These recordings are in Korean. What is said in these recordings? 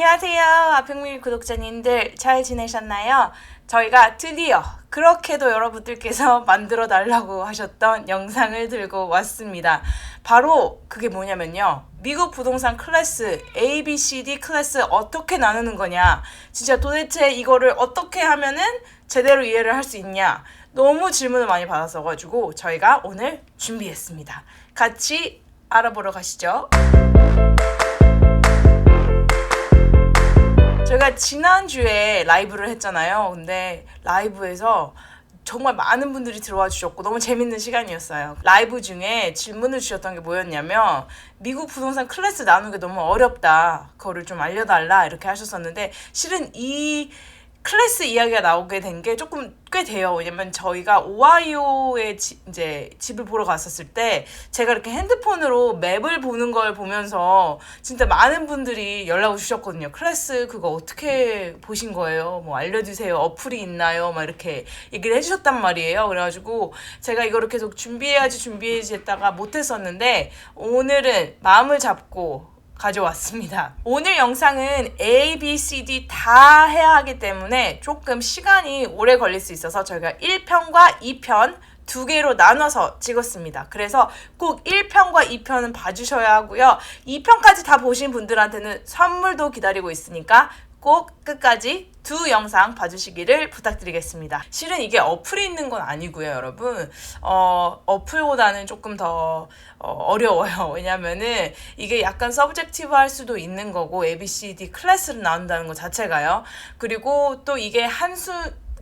안녕하세요. 아평밀 구독자님들 잘 지내셨나요? 저희가 드디어 그렇게도 여러분들께서 만들어 달라고 하셨던 영상을 들고 왔습니다. 바로 그게 뭐냐면요. 미국 부동산 클래스, A, B, C, D 클래스 어떻게 나누는 거냐. 진짜 도대체 이거를 어떻게 하면은 제대로 이해를 할 수 있냐. 너무 질문을 많이 받았어가지고 저희가 오늘 준비했습니다. 같이 알아보러 가시죠. 제가 지난주에 라이브를 했잖아요. 근데 라이브에서 정말 많은 분들이 들어와 주셨고 너무 재밌는 시간이었어요. 라이브 중에 질문을 주셨던 게 뭐였냐면 미국 부동산 클래스 나누기 너무 어렵다. 그거를 좀 알려달라 이렇게 하셨었는데 실은 이 클래스 이야기가 나오게 된 게 조금 꽤 돼요. 왜냐면 저희가 오하이오에 이제 집을 보러 갔었을 때 제가 이렇게 핸드폰으로 맵을 보는 걸 보면서 진짜 많은 분들이 연락을 주셨거든요. 클래스 그거 어떻게 보신 거예요? 뭐 알려주세요. 어플이 있나요? 막 이렇게 얘기를 해주셨단 말이에요. 그래가지고 제가 이거를 계속 준비해야지 했다가 못했었는데 오늘은 마음을 잡고 가져왔습니다. 오늘 영상은 A, B, C, D 다 해야 하기 때문에 조금 시간이 오래 걸릴 수 있어서 저희가 1편과 2편 두 개로 나눠서 찍었습니다. 그래서 꼭 1편과 2편은 봐주셔야 하고요. 2편까지 다 보신 분들한테는 선물도 기다리고 있으니까 꼭 끝까지 두 영상 봐주시기를 부탁드리겠습니다. 실은 이게 어플이 있는 건 아니고요, 여러분. 어플보다는 조금 더 어려워요. 왜냐면은 이게 약간 서브젝티브 할 수도 있는 거고 ABCD 클래스를 나온다는 것 자체가요. 그리고 또 이게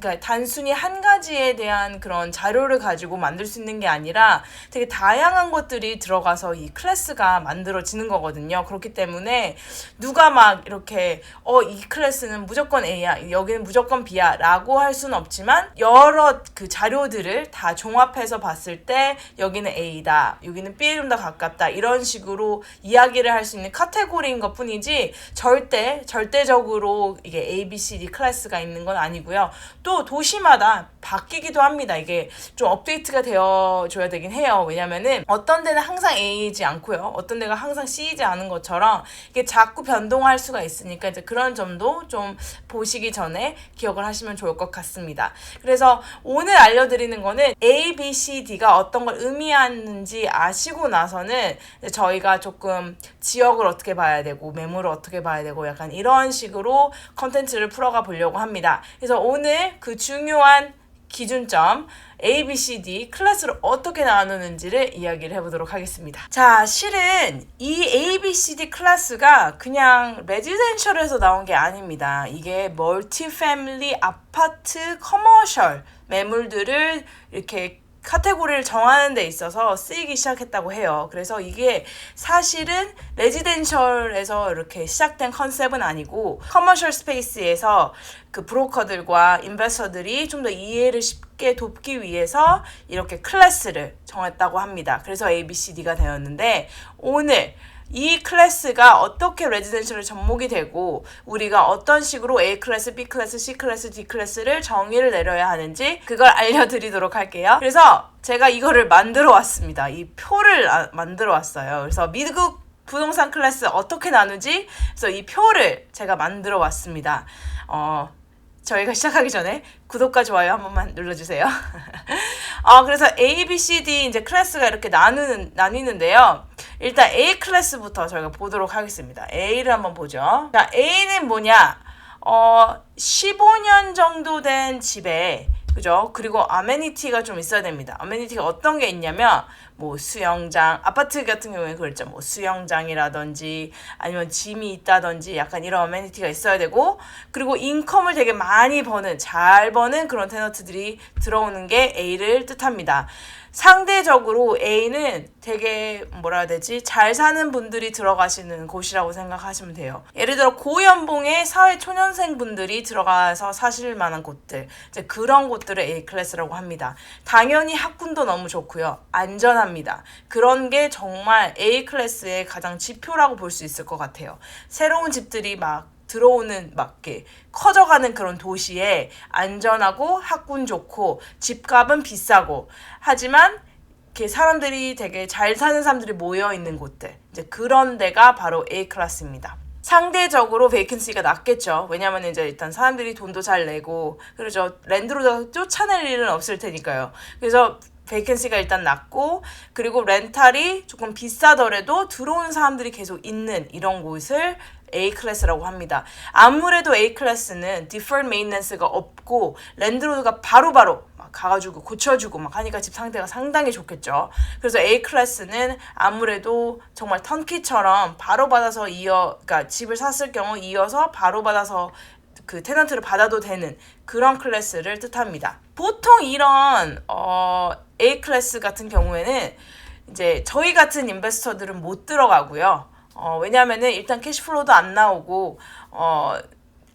그러니까 단순히 한 가지에 대한 그런 자료를 가지고 만들 수 있는 게 아니라 되게 다양한 것들이 들어가서 이 클래스가 만들어지는 거거든요. 그렇기 때문에 누가 막 이렇게 이 클래스는 무조건 A야, 여기는 무조건 B야 라고 할 수는 없지만 여러 그 자료들을 다 종합해서 봤을 때 여기는 A다, 여기는 B에 좀 더 가깝다 이런 식으로 이야기를 할 수 있는 카테고리인 것 뿐이지 절대적으로 이게 A, B, C, D 클래스가 있는 건 아니고요. 또 도시마다 바뀌기도 합니다. 이게 좀 업데이트가 되어줘야 되긴 해요. 왜냐면은 어떤 데는 항상 A이지 않고요. 어떤 데가 항상 C이지 않은 것처럼 이게 자꾸 변동할 수가 있으니까 이제 그런 점도 좀 보시기 전에 기억을 하시면 좋을 것 같습니다. 그래서 오늘 알려드리는 거는 A, B, C, D가 어떤 걸 의미하는지 아시고 나서는 저희가 조금 지역을 어떻게 봐야 되고 매물을 어떻게 봐야 되고 약간 이런 식으로 컨텐츠를 풀어가 보려고 합니다. 그래서 오늘 그 중요한 기준점 A, B, C, D 클래스를 어떻게 나누는지를 이야기를 해보도록 하겠습니다. 자, 실은 이 A, B, C, D 클래스가 그냥 레지던셜에서 나온 게 아닙니다. 이게 멀티 패밀리, 아파트, 커머셜 매물들을 이렇게 카테고리를 정하는 데 있어서 쓰이기 시작했다고 해요. 그래서 이게 사실은 레지덴셜에서 이렇게 시작된 컨셉은 아니고 커머셜 스페이스에서 그 브로커들과 인베스터들이 좀 더 이해를 쉽게 돕기 위해서 이렇게 클래스를 정했다고 합니다. 그래서 ABCD가 되었는데 오늘 이 클래스가 어떻게 레지던셜에 접목이 되고 우리가 어떤 식으로 A 클래스, B 클래스, C 클래스, D 클래스를 정의를 내려야 하는지 그걸 알려드리도록 할게요. 그래서 제가 이거를 만들어 왔습니다. 이 표를 만들어 왔어요. 그래서 미국 부동산 클래스 어떻게 나누지? 그래서 이 표를 제가 만들어 왔습니다. 저희가 시작하기 전에 구독과 좋아요 한 번만 눌러주세요. 그래서 A, B, C, D 이제 클래스가 이렇게 나뉘는데요. 일단 A 클래스부터 저희가 보도록 하겠습니다. A를 한번 보죠. 자, A는 뭐냐? 15년 정도 된 집에 그죠? 그리고 아메니티가 좀 있어야 됩니다. 아메니티가 어떤 게 있냐면 뭐 수영장, 아파트 같은 경우에 그렇죠. 뭐 수영장이라든지 아니면 짐이 있다든지 약간 이런 아메니티가 있어야 되고 그리고 인컴을 되게 많이 잘 버는 그런 테너트들이 들어오는 게 A를 뜻합니다. 상대적으로 A는 되게 뭐라 해야 되지? 잘 사는 분들이 들어가시는 곳이라고 생각하시면 돼요. 예를 들어 고연봉의 사회초년생 분들이 들어가서 사실 만한 곳들 이제 그런 곳들을 A 클래스라고 합니다. 당연히 학군도 너무 좋고요. 안전합니다. 그런 게 정말 A 클래스의 가장 지표라고 볼 수 있을 것 같아요. 새로운 집들이 막 들어오는 맞게 커져가는 그런 도시에 안전하고 학군 좋고 집값은 비싸고 하지만 이렇게 사람들이 되게 잘 사는 사람들이 모여 있는 곳들 이제 그런 데가 바로 A 클래스입니다. 상대적으로 베이컨시가 낮겠죠. 왜냐면 이제 일단 사람들이 돈도 잘 내고 그렇죠. 랜드로드가 쫓아낼 일은 없을 테니까요. 그래서 베이컨시가 일단 낮고 그리고 렌탈이 조금 비싸더라도 들어오는 사람들이 계속 있는 이런 곳을 A 클래스라고 합니다. 아무래도 A 클래스는 deferred maintenance가 없고 랜드로드가 바로바로 막 가가지고 고쳐주고 막 하니까 집 상태가 상당히 좋겠죠. 그래서 A 클래스는 아무래도 정말 턴키처럼 바로 받아서 그러니까 집을 샀을 경우 이어서 바로 받아서 그 테넌트를 받아도 되는 그런 클래스를 뜻합니다. 보통 이런 A 클래스 같은 경우에는 이제 저희 같은 인베스터들은 못 들어가고요. 왜냐하면은 일단 캐시플로우도 안 나오고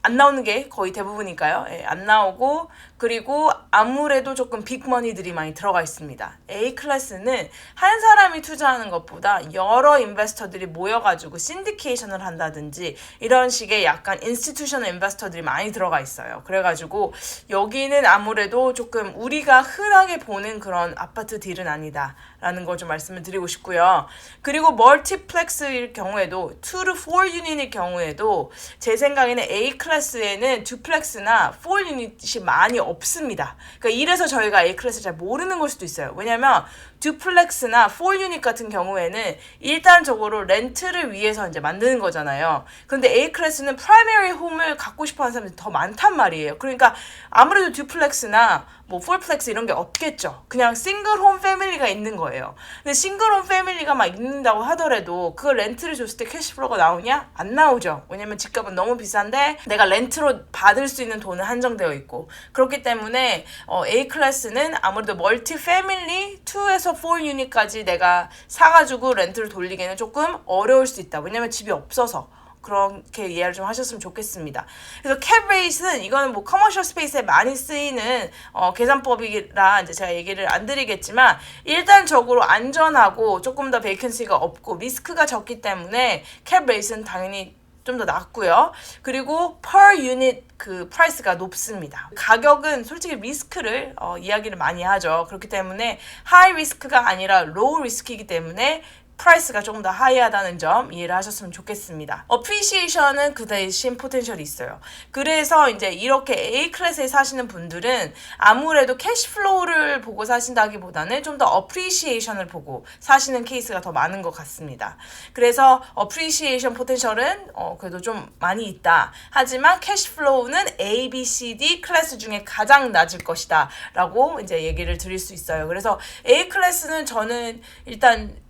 안 나오는 게 거의 대부분이니까요. 예, 안 나오고 그리고 아무래도 조금 빅머니들이 많이 들어가 있습니다. A 클래스는 한 사람이 투자하는 것보다 여러 인베스터들이 모여가지고 신디케이션을 한다든지 이런 식의 약간 인스티튜셔널 인베스터들이 많이 들어가 있어요. 그래가지고 여기는 아무래도 조금 우리가 흔하게 보는 그런 아파트 딜은 아니다 라는 걸 좀 말씀을 드리고 싶고요. 그리고 멀티플렉스일 경우에도 2 to 4 유닛일 경우에도 제 생각에는 A 클래스에는 듀플렉스나 4 유닛이 많이 없습니다. 그러니까 이래서 저희가 A 클래스 잘 모르는 걸 수도 있어요. 왜냐면 듀플렉스나 4 유닛 같은 경우에는 일단적으로 렌트를 위해서 이제 만드는 거잖아요. 근데 A 클래스는 프라이머리 홈을 갖고 싶어 하는 사람들이 더 많단 말이에요. 그러니까 아무래도 듀플렉스나 뭐 4플렉스 이런 게 없겠죠. 그냥 싱글홈 패밀리가 있는 거예요. 근데 싱글홈 패밀리가 막 있는다고 하더라도 그걸 렌트를 줬을 때 캐시플로우가 나오냐? 안 나오죠. 왜냐면 집값은 너무 비싼데 내가 렌트로 받을 수 있는 돈은 한정되어 있고 그렇기 때문에 A 클래스는 아무래도 멀티 패밀리 2에서 4 유닛까지 내가 사가지고 렌트를 돌리기에는 조금 어려울 수 있다. 왜냐면 집이 없어서. 그렇게 이해를 좀 하셨으면 좋겠습니다. 그래서 캡 레이트는 이거는 뭐 커머셜 스페이스에 많이 쓰이는 계산법이라 이제 제가 얘기를 안 드리겠지만 일단적으로 안전하고 조금 더 베이컨시가 없고 리스크가 적기 때문에 캡 레이트는 당연히 좀 더 낮고요. 그리고 per unit 그 프라이스가 높습니다. 가격은 솔직히 리스크를 이야기를 많이 하죠. 그렇기 때문에 하이 리스크가 아니라 로우 리스크이기 때문에 프라이스가 조금 더 하이하다는 점 이해를 하셨으면 좋겠습니다. 어프리시에이션은 그 대신 포텐셜이 있어요. 그래서 이제 이렇게 A 클래스에 사시는 분들은 아무래도 캐시플로우를 보고 사신다기보다는 좀 더 어프리시에이션을 보고 사시는 케이스가 더 많은 것 같습니다. 그래서 어프리시에이션 포텐셜은 그래도 좀 많이 있다. 하지만 캐시플로우는 A, B, C, D 클래스 중에 가장 낮을 것이다 라고 이제 얘기를 드릴 수 있어요. 그래서 A 클래스는 저는 일단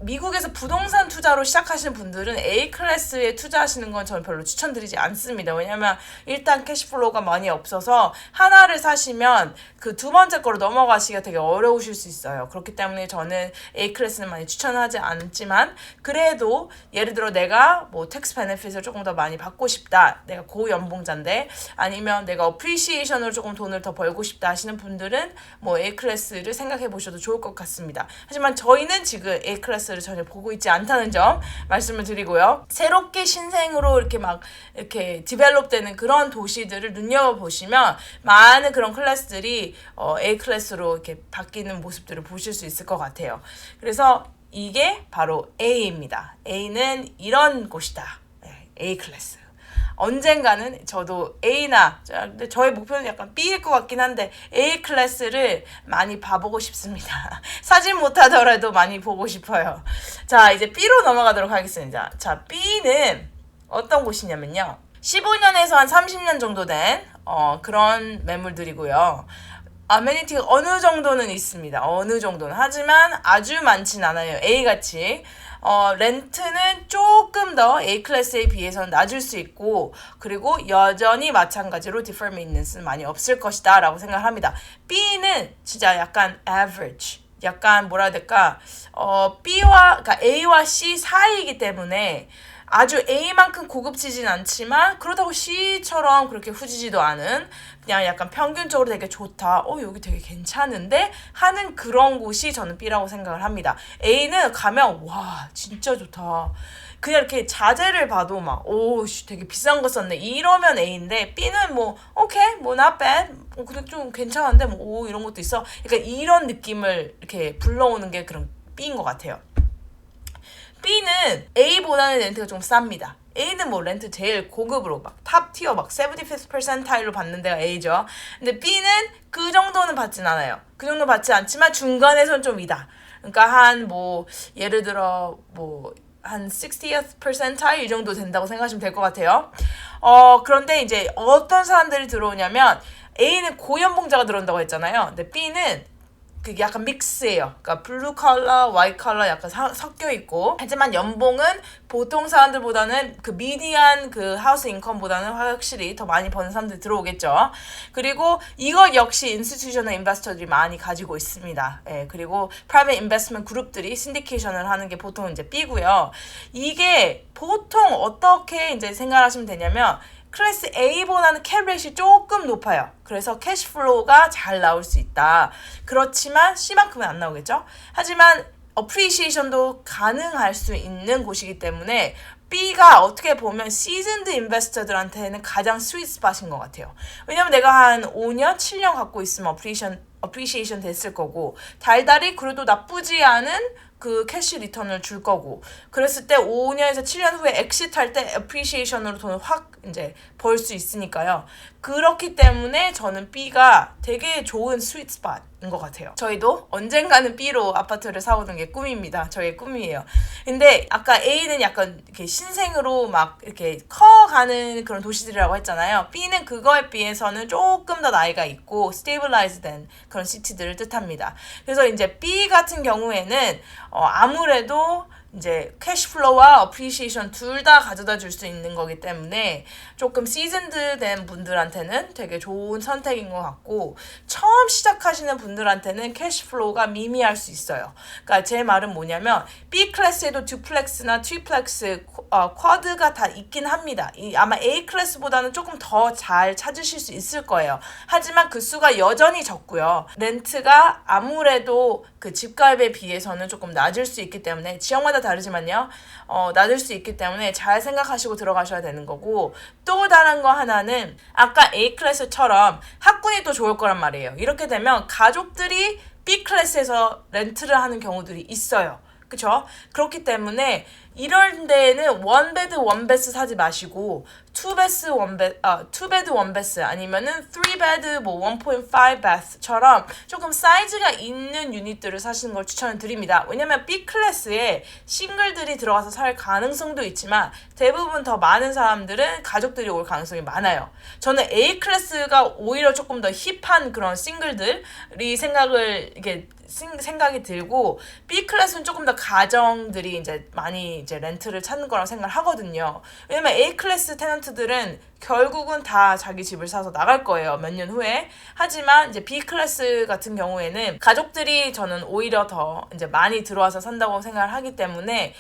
미국에서 부동산 투자로 시작하시는 분들은 A 클래스에 투자하시는 건 저는 별로 추천드리지 않습니다. 왜냐면 일단 캐시플로우가 많이 없어서 하나를 사시면 그 두 번째 거로 넘어가시기가 되게 어려우실 수 있어요. 그렇기 때문에 저는 A 클래스는 많이 추천하지 않지만 그래도 예를 들어 내가 뭐 텍스 베네핏을 조금 더 많이 받고 싶다. 내가 고연봉자인데 아니면 내가 어프리시에이션으로 조금 돈을 더 벌고 싶다 하시는 분들은 뭐 A 클래스를 생각해 보셔도 좋을 것 같습니다. 하지만 저희는 지금 A 클래스를 전혀 보고 있지 않다는 점 말씀을 드리고요. 새롭게 신생으로 이렇게 디벨롭되는 그런 도시들을 눈여겨보시면 많은 그런 클래스들이 A 클래스로 이렇게 바뀌는 모습들을 보실 수 있을 것 같아요. 그래서 이게 바로 A입니다. A는 이런 곳이다. A 클래스. 언젠가는 저도 A나 저의 목표는 약간 B일 것 같긴 한데 A 클래스를 많이 봐보고 싶습니다. 사진 못하더라도 많이 보고 싶어요. 자, 이제 B로 넘어가도록 하겠습니다. 자, B는 어떤 곳이냐면요. 15년에서 한 30년 정도 된 그런 매물들이고요. 아메니티가 어느 정도는 있습니다. 어느 정도는. 하지만 아주 많진 않아요. A같이. 렌트는 조금 더 A 클래스에 비해서는 낮을 수 있고 그리고 여전히 마찬가지로 deferred maintenance는 많이 없을 것이다 라고 생각을 합니다. B는 진짜 약간 average. 약간 뭐라 해야 될까? 그러니까 A와 C 사이이기 때문에 아주 A만큼 고급지진 않지만 그렇다고 C처럼 그렇게 후지지도 않은 그냥 약간 평균적으로 되게 좋다. 여기 되게 괜찮은데 하는 그런 곳이 저는 B라고 생각을 합니다. A는 가면 와 진짜 좋다. 그냥 이렇게 자재를 봐도 막 되게 비싼 거 썼네 이러면 A인데 B는 뭐 오케이 뭐 not bad 근데 좀 괜찮은데 뭐 이런 것도 있어. 그러니까 이런 느낌을 이렇게 불러오는 게 그런 B인 것 같아요. B는 A보다는 렌트가 좀 쌉니다. A는 뭐 렌트 제일 고급으로 막 탑 티어 막 75th percentile로 받는 데가 A죠. 근데 B는 그 정도는 받진 않아요. 그 정도 받지 않지만 중간에선 좀 이다. 그러니까 한 뭐 예를 들어 뭐 한 60th percentile 이 정도 된다고 생각하시면 될 것 같아요. 그런데 이제 어떤 사람들이 들어오냐면 A는 고연봉자가 들어온다고 했잖아요. 근데 B는 그게 약간 믹스예요. 그러니까 블루 컬러, 화이트 컬러 약간 섞여 있고, 하지만 연봉은 보통 사람들보다는 그 미디안 그 하우스 인컴보다는 확실히 더 많이 버는 사람들이 들어오겠죠. 그리고 이것 역시 인스티튜셔널 인베스터들이 많이 가지고 있습니다. 예, 그리고 프라이빗 인베스트먼트 그룹들이 신디케이션을 하는 게 보통 이제 B고요. 이게 보통 어떻게 이제 생각하시면 되냐면 클래스 A보다는 캡레이시 조금 높아요. 그래서 캐시플로우가 잘 나올 수 있다. 그렇지만 C만큼은 안 나오겠죠? 하지만 어프리시에이션도 가능할 수 있는 곳이기 때문에 B가 어떻게 보면 시즌드 인베스터들한테는 가장 스윗 스팟인 것 같아요. 왜냐면 내가 한 5년, 7년 갖고 있으면 어프리시에이션 됐을 거고, 달달이 그래도 나쁘지 않은 그 캐시 리턴을 줄 거고, 그랬을 때 5년에서 7년 후에 엑시트할 때 애프리시에이션으로 돈을 확 이제 벌 수 있으니까요. 그렇기 때문에 저는 B가 되게 좋은 스윗 스팟인 것 같아요. 저희도 언젠가는 B로 아파트를 사오는 게 꿈입니다. 저의 꿈이에요. 근데 아까 A는 약간 이렇게 신생으로 막 이렇게 커가는 그런 도시들이라고 했잖아요. B는 그거에 비해서는 조금 더 나이가 있고 스테이블라이즈된 그런 시티들을 뜻합니다. 그래서 이제 B 같은 경우에는 아무래도 이제 캐시플로우와 어프리시에이션 둘 다 가져다 줄 수 있는 거기 때문에 조금 시즌드 된 분들한테는 되게 좋은 선택인 것 같고, 처음 시작하시는 분들한테는 캐시플로우가 미미할 수 있어요. 그러니까 제 말은 뭐냐면 B 클래스에도 듀플렉스나 트리플렉스, 쿼드가 다 있긴 합니다. 아마 A 클래스보다는 조금 더 잘 찾으실 수 있을 거예요. 하지만 그 수가 여전히 적고요. 렌트가 아무래도 그 집값에 비해서는 조금 낮을 수 있기 때문에, 지역마다 다르지만요. 낮을 수 있기 때문에 잘 생각하시고 들어가셔야 되는 거고, 또 다른 거 하나는 아까 A 클래스처럼 학군이 또 좋을 거란 말이에요. 이렇게 되면 가족들이 B 클래스에서 렌트를 하는 경우들이 있어요. 그쵸? 그렇기 때문에 이럴 때는 원베드 원베스 사지 마시고 투베드 원베스 아니면은 3베드 뭐 1.5 베스처럼 조금 사이즈가 있는 유닛들을 사시는 걸 추천을 드립니다. 왜냐면 B 클래스에 싱글들이 들어가서 살 가능성도 있지만 대부분 더 많은 사람들은 가족들이 올 가능성이 많아요. 저는 A 클래스가 오히려 조금 더 힙한 그런 싱글들이 생각이 들고, B 클래스는 조금 더 가정들이 이제 많이 이제 렌트를 찾는 거라고 생각을 하거든요. 왜냐면 A 클래스 테넌트들은 결국은 다 자기 집을 사서 나갈 거예요. 몇 년 후에. 하지만 이제 B 클래스 같은 경우에는 가족들이 저는 오히려 더 이제 많이 들어와서 산다고 생각을 하기 때문에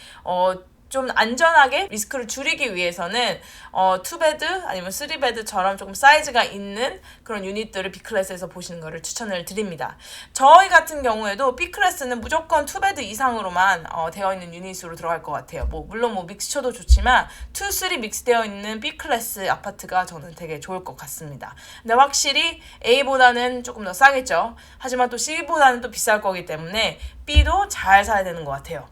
좀 안전하게 리스크를 줄이기 위해서는 2베드 아니면 3베드처럼 조금 사이즈가 있는 그런 유닛들을 B클래스에서 보시는 거를 추천을 드립니다. 저희 같은 경우에도 B클래스는 무조건 2베드 이상으로만 되어 있는 유닛으로 들어갈 것 같아요. 물론 믹스처도 좋지만 2, 3 믹스되어 있는 B클래스 아파트가 저는 되게 좋을 것 같습니다. 근데 확실히 A보다는 조금 더 싸겠죠. 하지만 또 C보다는 또 비쌀 거기 때문에 B도 잘 사야 되는 것 같아요.